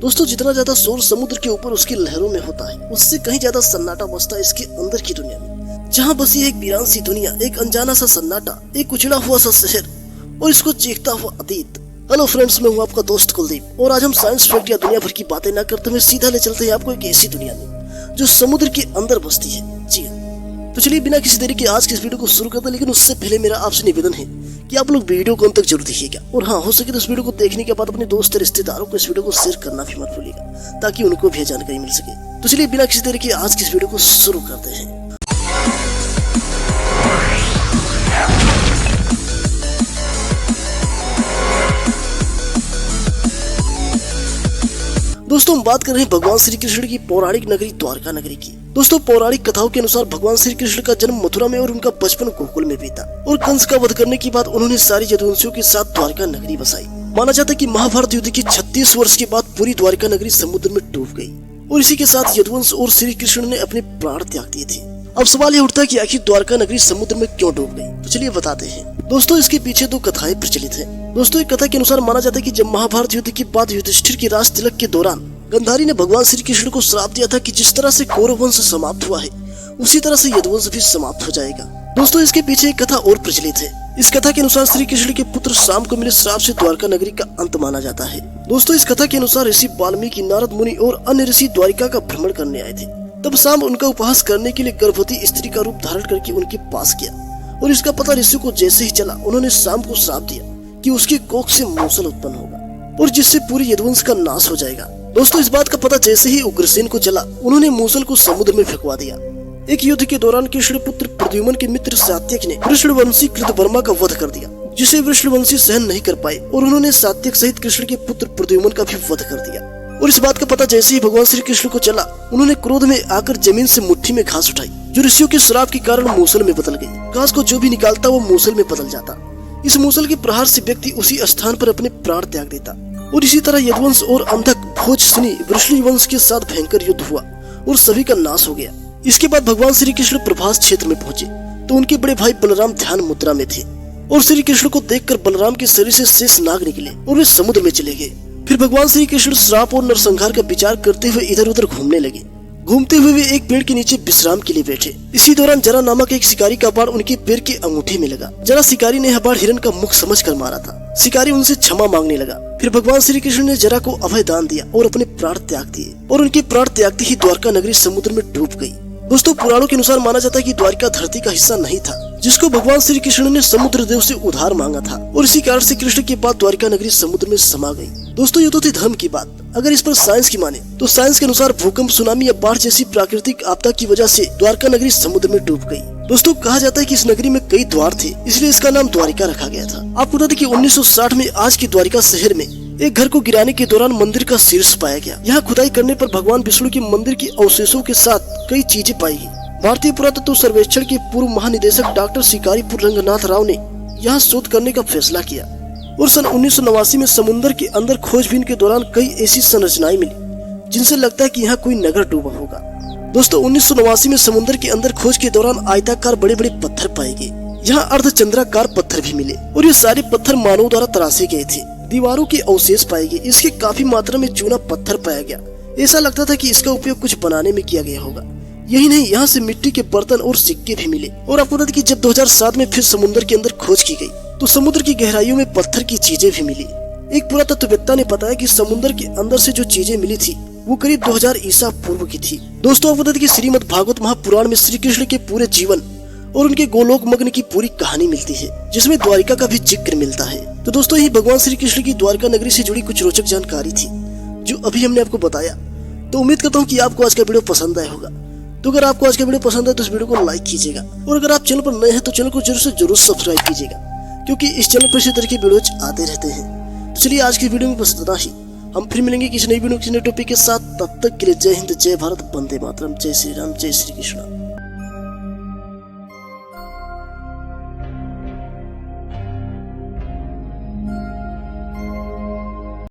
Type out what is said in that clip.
दोस्तों जितना ज्यादा शोर समुद्र के ऊपर उसकी लहरों में होता है, उससे कहीं ज्यादा सन्नाटा बसता है इसके अंदर की दुनिया में, जहाँ बसी एक वीरान सी दुनिया, एक अनजाना सा सन्नाटा, एक उजड़ा हुआ सा शहर और इसको चीखता हुआ अतीत। हेलो फ्रेंड्स, मैं हूँ आपका दोस्त कुलदीप और आज हम साइंस फैक्ट या दुनिया भर की बातें न करते हुए सीधा ले चलते हैं आपको एक ऐसी दुनिया में जो समुद्र के अंदर बसती है। जी हाँ, तो चलिए बिना किसी देरी के आज की इस वीडियो को शुरू करते हैं। लेकिन उससे पहले मेरा आपसे निवेदन है कि आप लोग वीडियो को अंत तक जरूर देखिएगा और हाँ, हो सके तो इस वीडियो को देखने के बाद अपने दोस्त रिश्तेदारों को इस वीडियो को शेयर करना भी मत भूलिएगा ताकि उनको भी जानकारी मिल सके। तो चलिए बिना किसी देरी के आज की इस वीडियो को शुरू करते हैं। दोस्तों हम बात कर रहे हैं भगवान श्री कृष्ण की पौराणिक नगरी द्वारका नगरी की। दोस्तों पौराणिक कथाओं के अनुसार भगवान श्री कृष्ण का जन्म मथुरा में और उनका बचपन गोकुल में बीता और कंस का वध करने के बाद उन्होंने सारी यदुवंशियों के साथ द्वारका नगरी बसाई। माना जाता है कि महाभारत युद्ध के 36 वर्ष के बाद पूरी द्वारका नगरी समुद्र में डूब गई और इसी के साथ यदुवंश और श्री कृष्ण ने अपने प्राण त्याग दिए थे। अब सवाल यह उठता है कि आखिर द्वारका नगरी समुद्र में क्यों डूब गई? तो चलिए बताते हैं। दोस्तों इसके पीछे दो कथाएं प्रचलित हैं। दोस्तों एक कथा के अनुसार माना जाता है कि जब महाभारत युद्ध के बाद युधिष्ठिर के राज तिलक के दौरान गंधारी ने भगवान श्री कृष्ण को श्राप दिया था कि जिस तरह से कौरव वंश समाप्त हुआ है उसी तरह से यदुवंश भी समाप्त हो जाएगा। दोस्तों इसके पीछे एक कथा और प्रचलित है। इस कथा के अनुसार श्री कृष्ण के पुत्र शाम को मिले श्राप से द्वारका नगरी का अंत माना जाता है। दोस्तों इस कथा के अनुसार ऋषि वाल्मीकि, नारद मुनि और अन्य ऋषि द्वारिका का भ्रमण करने आए थे। तब शाम उनका उपहास करने के लिए गर्भवती स्त्री का रूप धारण करके उनके पास गया और इसका पता ऋषि को जैसे ही चला उन्होंने शाम को श्राप दिया कि उसकी कोख से मूसल उत्पन्न होगा और जिससे पूरी यदुवंश का नाश हो जाएगा। दोस्तों इस बात का पता जैसे ही उग्रसेन को चला उन्होंने मूसल को समुद्र में फेंकवा दिया। एक युद्ध के दौरान कृष्ण पुत्र प्रद्युम्न के मित्र सात्यक ने वृषणवंशी कृतवर्मा का वध कर दिया जिसे वृषणवंशी सहन नहीं कर पाए और उन्होंने सात्यक सहित कृष्ण के पुत्र प्रद्युम्न का भी वध कर दिया। और इस बात का पता जैसे ही भगवान श्री कृष्ण को चला उन्होंने क्रोध में आकर जमीन से मुट्ठी में घास उठाई जो ऋषियों के श्राप के कारण मूसल में बदल गई। घास को जो भी निकालता वो मूसल में बदल जाता। इस मूसल के प्रहार से व्यक्ति उसी स्थान पर अपने प्राण त्याग देता और इसी तरह यदुवंश और अंधक भोज सुनी वृषणवंश के साथ भयंकर युद्ध हुआ और सभी का नाश हो गया। इसके बाद भगवान श्री कृष्ण प्रभास क्षेत्र में पहुंचे तो उनके बड़े भाई बलराम ध्यान मुद्रा में थे और श्री कृष्ण को देखकर बलराम के शरीर से शेष नाग निकले और वे समुद्र में चले गए। फिर भगवान श्री कृष्ण श्राप और नरसंहार का विचार करते हुए इधर उधर घूमने लगे। घूमते हुए वे एक पेड़ के नीचे विश्राम के लिए बैठे। इसी दौरान जरा नामक एक शिकारी का बाण उनके पैर के अंगूठे में लगा। जरा शिकारी ने यह बाण हिरण का मुख समझकर मारा था। शिकारी उनसे क्षमा मांगने लगा। फिर भगवान श्री कृष्ण ने जरा को अभय दान दिया और अपने प्राण त्याग दिए और उनके प्राण त्यागते ही द्वारका नगरी समुद्र में डूब गई। दोस्तों पुराणों के अनुसार माना जाता है कि द्वारका धरती का हिस्सा नहीं था जिसको भगवान श्री कृष्ण ने समुद्र देव से उधार मांगा था और इसी कारण से कृष्ण के बाद द्वारका नगरी समुद्र में समा गई। दोस्तों ये तो थी धर्म की बात। अगर इस पर साइंस की माने तो साइंस के अनुसार भूकंप, सुनामी या बाढ़ जैसी प्राकृतिक आपदा की वजह से द्वारका नगरी समुद्र में डूब गई। दोस्तों कहा जाता है कि इस नगरी में कई द्वार थे इसलिए इसका नाम द्वारिका रखा गया था। आपको बता दें कि 1960 में आज की द्वारिका शहर में एक घर को गिराने के दौरान मंदिर का शीर्ष पाया गया। यहाँ खुदाई करने पर भगवान विष्णु के मंदिर के अवशेषों के साथ कई चीजें पाई गई। भारतीय पुरातत्व सर्वेक्षण के पूर्व महानिदेशक डॉक्टर शिकारीपुर रंगनाथ राव ने यहाँ शोध करने का फैसला किया और सन 1989 में समुद्र के अंदर खोजबीन के दौरान कई ऐसी संरचनाएं मिली जिनसे लगता है कि यहाँ कोई नगर डूबा होगा। दोस्तों 1989 में समुद्र के अंदर खोज के दौरान आयताकार बड़े बड़े पत्थर पाए गए। यहाँ अर्धचंद्राकार पत्थर भी मिले और ये सारे पत्थर मानव द्वारा तराशे गए थे। दीवारों के अवशेष पाए गए। इसके काफी मात्रा में चूना पत्थर पाया गया। ऐसा लगता था कि इसका उपयोग कुछ बनाने में किया गया होगा। यही नहीं, यहाँ से मिट्टी के बर्तन और सिक्के भी मिले। और आपको बता दें कि जब 2007 में फिर समुद्र के अंदर खोज की गई तो समुद्र की गहराइयों में पत्थर की चीजें भी मिली। एक पुरातत्ववेत्ता ने बताया कि समुद्र के अंदर से जो चीजें मिली थी वो करीब 2000 ईसा पूर्व की थी। दोस्तों आपको बता दें कि श्रीमद् भागवत महापुराण में श्री कृष्ण के पूरे जीवन और उनके गोलोक मग्न की पूरी कहानी मिलती है जिसमें द्वारिका का भी जिक्र मिलता है। तो दोस्तों यही भगवान श्री कृष्ण की द्वारका नगरी से जुड़ी कुछ रोचक जानकारी थी जो अभी हमने आपको बताया। तो उम्मीद करता हूँ कि आपको आज का वीडियो पसंद आया होगा। तो अगर आपको आज का वीडियो पसंद है तो इस वीडियो को लाइक कीजिएगा और अगर आप चैनल पर नए हैं तो चैनल को जरूर से जरूर सब्सक्राइब कीजिएगा क्योंकि इस चैनल पर इसी तरह के वीडियोज आते रहते हैं। तो चलिए आज की वीडियो में बस इतना ही। हम फिर मिलेंगे किसी नई वीडियो किसी नए टॉपिक के साथ। तब तक के लिए जय हिंद, जय भारत, वंदे मातरम, जय श्री राम, जय श्री कृष्ण।